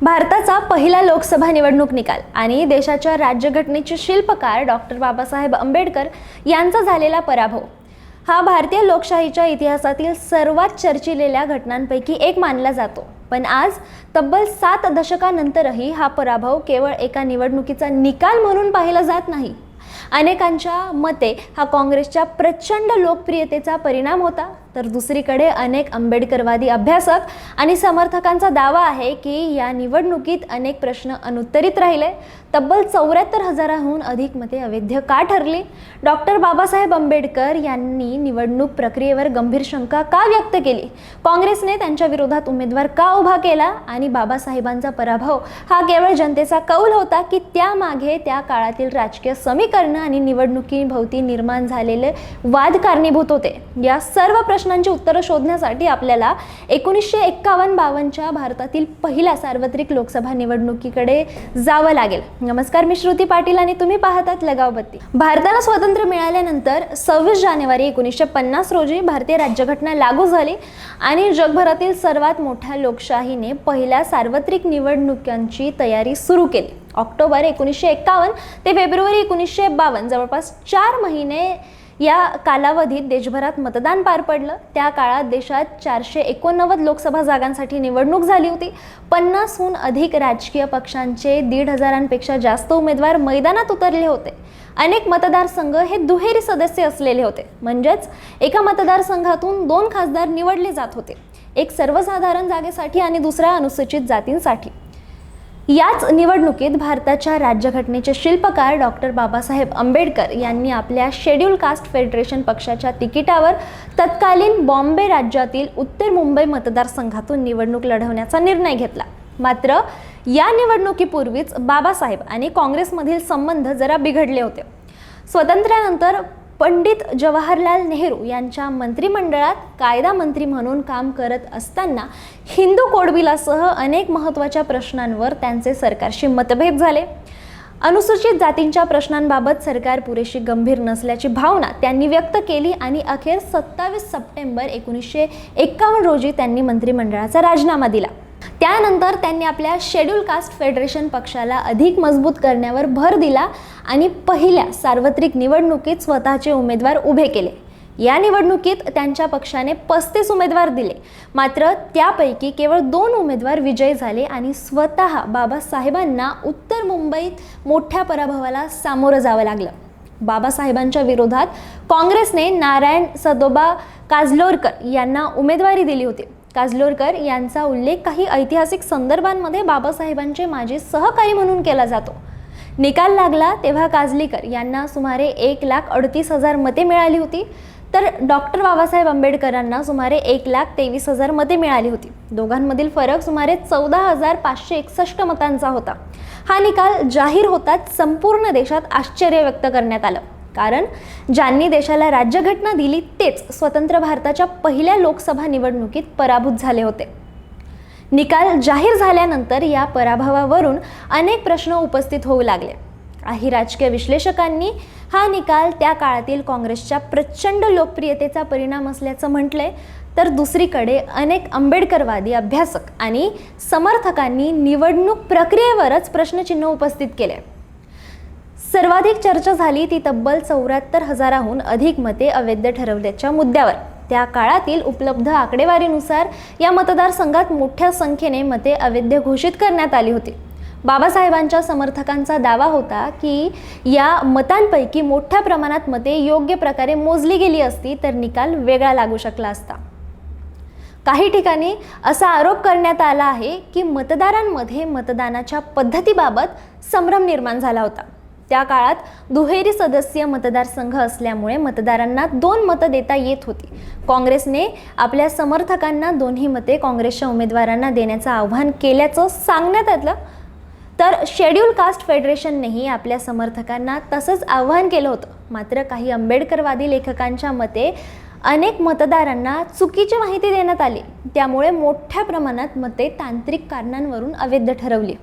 भारताचा पहिला लोकसभा निवडणूक निकाल आणि देशाच्या राज्यघटनेचे शिल्पकार डॉक्टर बाबासाहेब आंबेडकर यांचा झालेला पराभव हा भारतीय लोकशाहीच्या इतिहासातील सर्वात चर्चिलेल्या घटनांपैकी एक मानला जातो। पण आज तब्बल 7 दशकांनंतरही हा पराभव केवळ एका निवडणुकीचा निकाल म्हणून पाहिला जात नाही। अनेकांच्या मते हा काँग्रेसच्या प्रचंड लोकप्रियतेचा परिणाम होता, तर दुसरीकडे अनेक आंबेडकरवादी अभ्यासक आणि समर्थकांचा दावा आहे की या निवडणुकीत अनेक प्रश्न अनुत्तरित राहिले। तब्बल 74,000हून अधिक मते अवैध का ठरली? डॉक्टर बाबासाहेब आंबेडकर यांनी निवडणूक प्रक्रियेवर गंभीर शंका का व्यक्त केली? काँग्रेसने त्यांच्या विरोधात उमेदवार का उभा केला? आणि बाबासाहेबांचा पराभव हा केवळ जनतेचा कौल होता की त्यामागे त्या काळातील राजकीय समीकरण आणि निवडणुकीभोवती निर्माण झालेले वाद कारणीभूत होते? या सर्व प्रश्नांची उत्तरं शोधण्यासाठी आपल्याला 1951-52च्या भारतातील पहिल्या सार्वत्रिक लोकसभा निवडणुकीकडे जावं लागेल। नमस्कार, मी श्रुती पाटील आणि तुम्ही पाहतात लगावबत्ती। भारताला स्वातंत्र्य मिळाल्यानंतर 26 जानेवारी 1950 रोजी भारतीय राज्यघटना लागू झाली आणि जगभरातील सर्वात मोठ्या लोकशाहीने पहिल्या सार्वत्रिक निवडणुकांची तयारी सुरू केली। ऑक्टोबर 1951 ते फेब्रुवारी 1952 जवळपास 4 महिने या कालावधीत देशभरात मतदान पार पडलं। त्या काळात देशात 489 लोकसभा जागांसाठी निवडणूक झाली होती। 50हून अधिक राजकीय पक्षांचे 1,500पेक्षा जास्त उमेदवार मैदानात उतरले होते। अनेक मतदारसंघ हे दुहेरी सदस्य असलेले होते, म्हणजेच एका मतदारसंघातून 2 खासदार निवडले जात होते, एक सर्वसाधारण जागेसाठी आणि दुसरा अनुसूचित जातींसाठी। याच निवडणुकीत भारताच्या राज्यघटनेचे शिल्पकार डॉक्टर बाबासाहेब आंबेडकर यांनी आपल्या शेड्यूल कास्ट फेडरेशन पक्षाच्या तिकिटावर तत्कालीन बॉम्बे राज्यातील उत्तर मुंबई मतदारसंघातून निवडणूक लढवण्याचा निर्णय घेतला। मात्र या निवडणुकीपूर्वीच बाबासाहेब आणि काँग्रेसमधील संबंध जरा बिघडले होते। स्वातंत्र्यानंतर पंडित जवाहरलाल नेहरू यांच्या मंत्रिमंडळात कायदा मंत्री म्हणून काम करत असताना हिंदू कोडबिलासह अनेक महत्त्वाच्या प्रश्नांवर त्यांचे सरकारशी मतभेद झाले। अनुसूचित जातींच्या प्रश्नांबाबत सरकार पुरेशी गंभीर नसल्याची भावना त्यांनी व्यक्त केली आणि अखेर 27 सप्टेंबर 1951 रोजी त्यांनी मंत्रिमंडळाचा राजीनामा दिला। त्यानंतर त्यांनी आपल्या शेड्यूल कास्ट फेडरेशन पक्षाला अधिक मजबूत करण्यावर भर दिला आणि पहिल्या सार्वत्रिक निवडणुकीत स्वतःचे उमेदवार उभे केले। या निवडणुकीत त्यांच्या पक्षाने 35 उमेदवार दिले, मात्र त्यापैकी केवळ 2 उमेदवार विजयी झाले आणि स्वतः बाबासाहेबांना उत्तर मुंबईत मोठ्या पराभवाला सामोरं जावं लागलं। बाबासाहेबांच्या विरोधात काँग्रेसने नारायण सदोबा काजलोरकर यांना उमेदवारी दिली होती। काजलोरकर यांचा उल्लेख काही ऐतिहासिक संदर्भांमध्ये बाबासाहेबांचे माजी सहकारी म्हणून केला जातो। निकाल लागला तेव्हा काजलीकर यांना सुमारे 1,38,000 मते मिळाली होती, तर डॉक्टर बाबासाहेब आंबेडकरांना सुमारे 1,23,000 मते मिळाली होती। दोघांमधील फरक सुमारे 14,561 मतांचा होता। हा निकाल जाहीर होताच संपूर्ण देशात आश्चर्य व्यक्त करण्यात आलं, कारण ज्यांनी देशाला राज्यघटना दिली तेच स्वतंत्र भारताच्या पहिल्या लोकसभा निवडणुकीत पराभूत झाले होते। निकाल जाहीर झाल्यानंतर या पराभवावरून अनेक प्रश्न उपस्थित होऊ लागले। काही राजकीय विश्लेषकांनी हा निकाल त्या काळातील काँग्रेसच्या प्रचंड लोकप्रियतेचा परिणाम असल्याचं म्हटलंय, तर दुसरीकडे अनेक आंबेडकरवादी अभ्यासक आणि समर्थकांनी निवडणूक प्रक्रियेवरच प्रश्नचिन्ह उपस्थित केले। सर्वाधिक चर्चा झाली ती तब्बल 74,000हून अधिक मते अवैध ठरवल्याच्या मुद्द्यावर। त्या काळातील उपलब्ध आकडेवारीनुसार या मतदारसंघात मोठ्या संख्येने मते अवैध घोषित करण्यात आली होती। बाबासाहेबांच्या समर्थकांचा दावा होता की या मतांपैकी मोठ्या प्रमाणात मते योग्य प्रकारे मोजली गेली असती तर निकाल वेगळा लागू शकला असता। काही ठिकाणी असा आरोप करण्यात आला आहे की मतदारांमध्ये मतदानाच्या पद्धतीबाबत संभ्रम निर्माण झाला होता। त्या काळात दुहेरी सदस्य मतदारसंघ असल्यामुळे मतदारांना 2 मतं देता येत होती। काँग्रेसने आपल्या समर्थकांना दोन्ही मते काँग्रेसच्या उमेदवारांना देण्याचं आव्हान केल्याचं सांगण्यात आलं, तर शेड्यूल कास्ट फेडरेशननेही आपल्या समर्थकांना तसंच आव्हान केलं होतं। मात्र काही आंबेडकरवादी लेखकांच्या मते अनेक मतदारांना चुकीची माहिती देण्यात आली, त्यामुळे मोठ्या प्रमाणात मते तांत्रिक कारणांवरून अवैध ठरवली।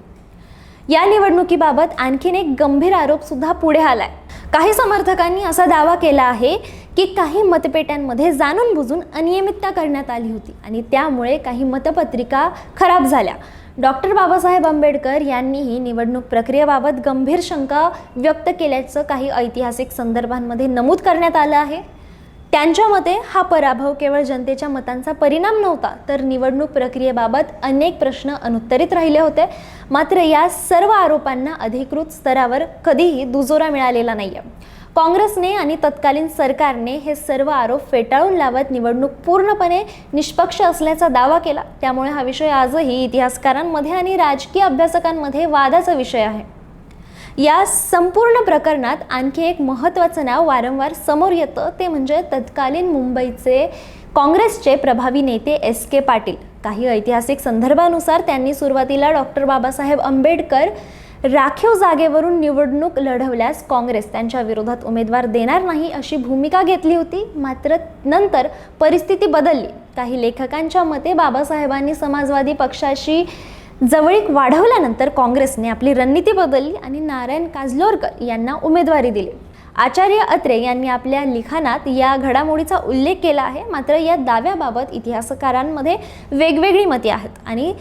या निवडणुकीबाबत आणखीन एक गंभीर आरोप सुद्धा पुढे आलाय। काही समर्थकांनी असा दावा केला आहे की काही मतपेट्यांमध्ये जाणून बुजून अनियमितता करण्यात आली होती आणि त्यामुळे काही मतपत्रिका खराब झाल्या। डॉक्टर बाबासाहेब आंबेडकर यांनीही निवडणूक प्रक्रियेबाबत गंभीर शंका व्यक्त केल्याचं काही ऐतिहासिक संदर्भांमध्ये नमूद करण्यात आलं आहे. त्यांच्या मते हा पराभव केवळ जनतेच्या मतांचा परिणाम नव्हता, तर निवडणूक प्रक्रियेबाबत अनेक प्रश्न अनुत्तरित राहिले होते. मात्र या सर्व आरोपांना अधिकृत स्तरावर कधीही दुजोरा मिळालेला नाहीये. काँग्रेसने आणि तत्कालीन सरकारने हे सर्व आरोप फेटाळून लावत निवडणूक पूर्णपणे निष्पक्ष असल्याचा दावा केला. त्यामुळे हा विषय आजही इतिहासकारांमध्ये आणि राजकीय अभ्यासकांमध्ये वादाचा विषय आहे. या संपूर्ण प्रकरणात आणखी एक महत्त्वाचं नाव वारंवार समोर येतं, ते म्हणजे तत्कालीन मुंबईचे काँग्रेसचे प्रभावी नेते S.K. पाटील. काही ऐतिहासिक संदर्भानुसार त्यांनी सुरुवातीला डॉक्टर बाबासाहेब आंबेडकर राखीव जागेवरून निवडणूक लढवल्यास काँग्रेस त्यांच्या विरोधात उमेदवार देणार नाही अशी भूमिका घेतली होती. मात्र नंतर परिस्थिती बदलली. काही लेखकांच्या मते बाबासाहेबांनी समाजवादी पक्षाशी जवळीक वाढवल्यानंतर काँग्रेसने आपली रणनीती बदलली आणि नारायण काजलोरकर यांना उमेदवारी दिली. आचार्य अत्रे यांनी आपल्या लिखाणात या घडामोडीचा उल्लेख केला आहे. मात्र या दाव्याबाबत इतिहासकारांमध्ये वेगवेगळी मते आहेत आणि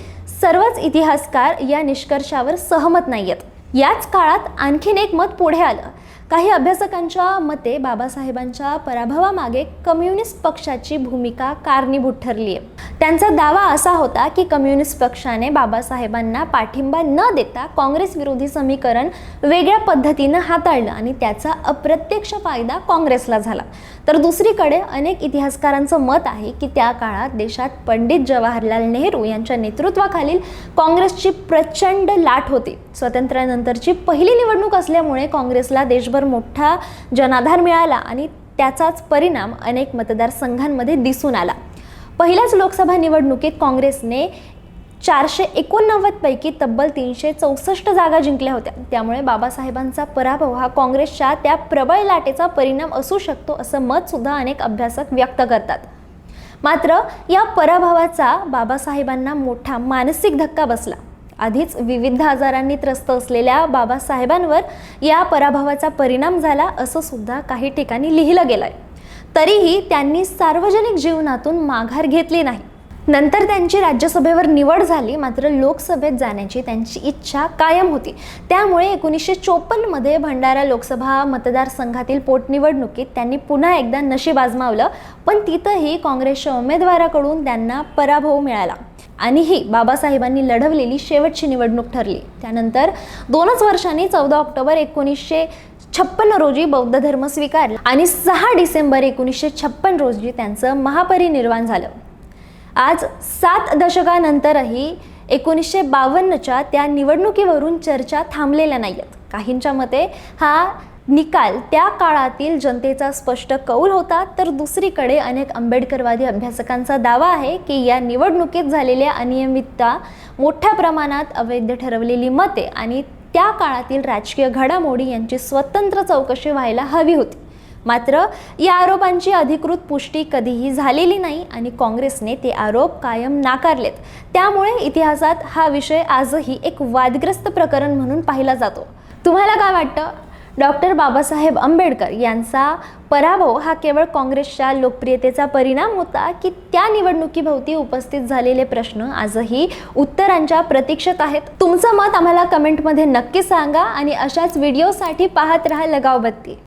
सर्वच इतिहासकार या निष्कर्षावर सहमत नाहीयेत. याच काळात आणखीन एक मत पुढे आलं. काही अभ्यासकांच्या मते बाबासाहेबांच्या पराभवामागे कम्युनिस्ट पक्षाची भूमिका कारणीभूत ठरली आहे. त्यांचा दावा असा होता की कम्युनिस्ट पक्षाने बाबासाहेबांना पाठिंबा न देता काँग्रेस विरोधी समीकरण वेगळ्या पद्धतीनं हाताळलं आणि त्याचा अप्रत्यक्ष फायदा काँग्रेसला झाला. तर दुसरीकडे अनेक इतिहासकारांचं मत आहे की त्या काळात देशात पंडित जवाहरलाल नेहरू यांच्या नेतृत्वाखालील काँग्रेसची प्रचंड लाट होती. स्वातंत्र्यानंतरची पहिली निवडणूक असल्यामुळे काँग्रेसला देशभर मोठा जनाधार मिळाला आणि त्याचाच परिणाम अनेक मतदारसंघांमध्ये दिसून आला. पहिल्याच लोकसभा निवडणुकीत काँग्रेसने 489 पैकी तब्बल 364 जागा जिंकल्या होत्या. त्यामुळे बाबासाहेबांचा पराभव हा काँग्रेसच्या त्या प्रबळ लाटेचा परिणाम असू शकतो असं मत सुद्धा अनेक अभ्यासक व्यक्त करतात. मात्र या पराभवाचा बाबासाहेबांना मोठा मानसिक धक्का बसला. आधीच विविध आजारांनी त्रस्त असलेल्या बाबासाहेबांवर या पराभवाचा परिणाम झाला असं सुद्धा काही ठिकाणी लिहिलं गेलंय. तरीही त्यांनी सार्वजनिक जीवनातून माघार घेतली नाही. नंतर त्यांची राज्यसभेवर निवड झाली. मात्र लोकसभेत जाण्याची त्यांची इच्छा कायम होती. त्यामुळे 1954 मध्ये भंडारा लोकसभा मतदारसंघातील पोटनिवडणुकीत त्यांनी पुन्हा एकदा नशीब आजमावलं. पण तिथंही काँग्रेसच्या उमेदवाराकडून त्यांना पराभव मिळाला आणि ही बाबासाहेबांनी लढवलेली शेवटची निवडणूक ठरली. त्यानंतर 2च वर्षांनी 14 ऑक्टोबर 1956 रोजी बौद्ध धर्म स्वीकारला आणि 6 डिसेंबर 1956 रोजी त्यांचं महापरिनिर्वाण झालं. आज 7 दशकानंतरही 1952च्या त्या निवडणुकीवरून चर्चा थांबलेल्या नाहीत. काहींच्या मते हा निकाल त्या काळातील जनतेचा स्पष्ट कौल होता, तर दुसरीकडे अनेक आंबेडकरवादी अभ्यासकांचा दावा आहे की या निवडणुकीत झालेल्या अनियमितता, मोठ्या प्रमाणात अवैध ठरवलेली मते आणि त्या काळातील राजकीय घडामोडी यांची स्वतंत्र चौकशी व्हायला हवी होती. मात्र या आरोपांची अधिकृत पुष्टी कधीही झालेली नाही आणि काँग्रेसने ते आरोप कायम नाकारलेत. त्यामुळे इतिहासात हा विषय आजही एक वादग्रस्त प्रकरण म्हणून पाहिला जातो. तुम्हाला काय वाटतं? डॉक्टर बाबासाहेब आंबेडकर यांचा पराभव हा केवळ काँग्रेसच्या लोकप्रियतेचा परिणाम होता की त्या निवडणुकीभोवती उपस्थित झालेले प्रश्न आजही उत्तरांच्या प्रतीक्षेत आहेत? तुमचं मत आम्हाला कमेंटमध्ये नक्की सांगा आणि अशाच व्हिडिओसाठी पाहत राहा लगाव बत्ती.